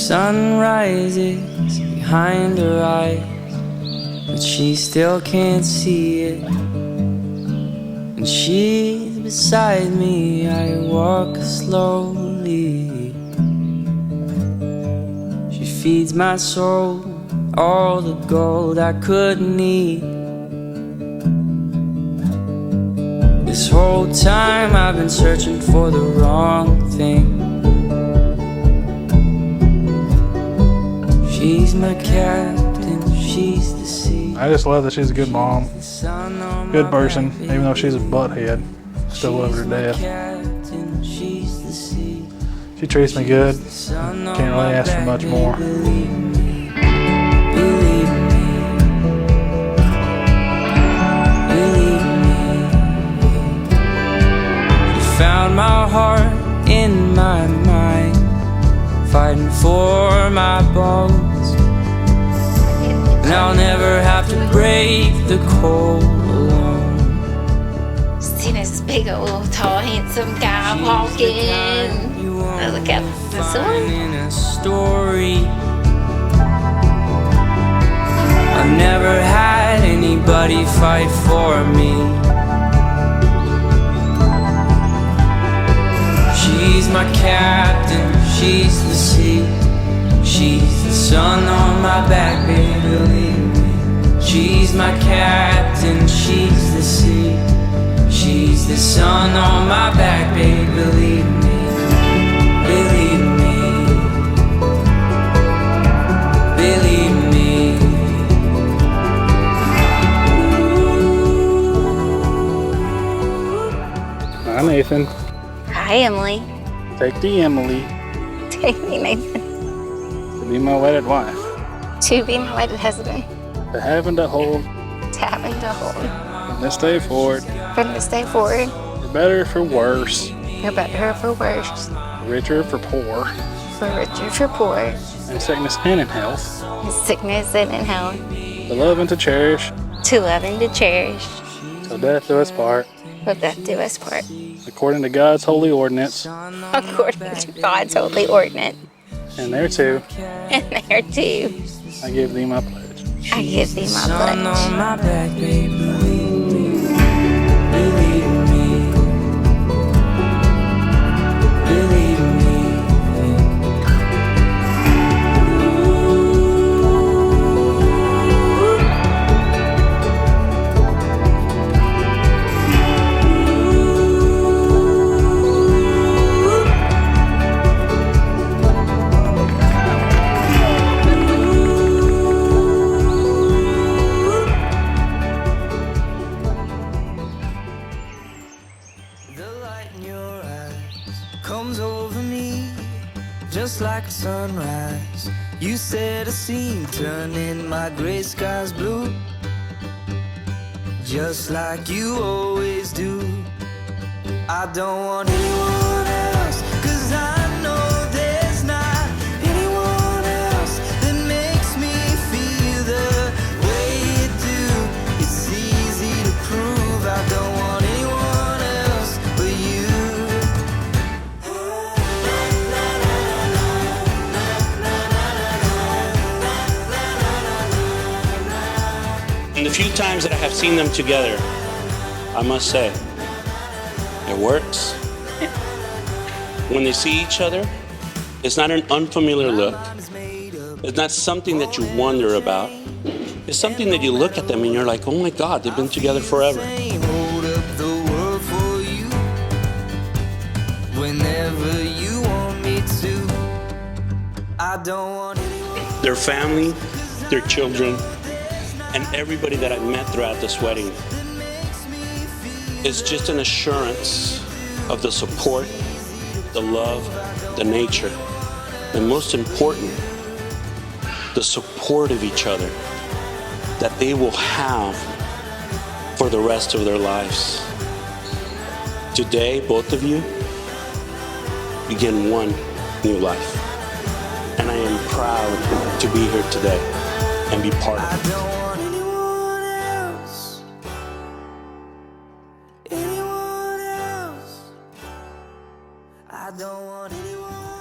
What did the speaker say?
sun rises behind her eyes, but she still can't see it. And she's beside me, I walk slowly. She feeds my soul all the gold I could need. This whole time I've been searching for the wrong thing. She's my captain, she's the sea. I just love that she's a good mom, good person, even though she's a butthead. Still love her to death. She treats me good. Can't really ask for much more. Found my heart in my mind, fighting for my bones. And I'll never have to break the code alone. See this big old tall handsome guy walking. Oh, look at this one. In a story, I've never had anybody fight for me. She's my captain, she's the sea. She's the sun on my back, baby, believe me. She's my captain, she's the sea. She's the sun on my back, baby, believe me. Believe me. Believe me. Hi, Nathan. Hi, Emily. Take the Emily Take me, Nathan. to be my wedded wife. To be my wedded husband. To have and to hold To having to hold. from this day forward. From this day forward. For better, for worse. For better or for worse. For richer, for poor. For richer, for poor. In sickness and in health. In sickness and in health. To love and to cherish. To love and to cherish. Till death do us part. Till death do us part. According to God's holy ordinance. According to God's holy ordinance. And thereto, And there too, I give thee my pledge. I give thee my Sun pledge. on my back, baby, believe me. Believe me. Believe me. Comes over me just like a sunrise. You set a scene, turning my gray skies blue, just like you always do. I don't want anyone else, 'cause I know there's not anyone else that makes me feel the way you do. It's easy to prove I don't want anyone else but you. And the few times that I have seen them together, I must say, it works. When they see each other, it's not an unfamiliar look. It's not something that you wonder about. It's something that you look at them and you're like, oh my God, they've been together forever. Hold up the world for you whenever you want me to. I don't want anyone. Their family, their children, and everybody that I've met throughout this wedding is just an assurance of the support, the love, the nature, and most important, the support of each other that they will have for the rest of their lives. Today, both of you begin one new life. And I am proud to be here today and be part of it. I don't want anyone else. Anyone else. I don't want anyone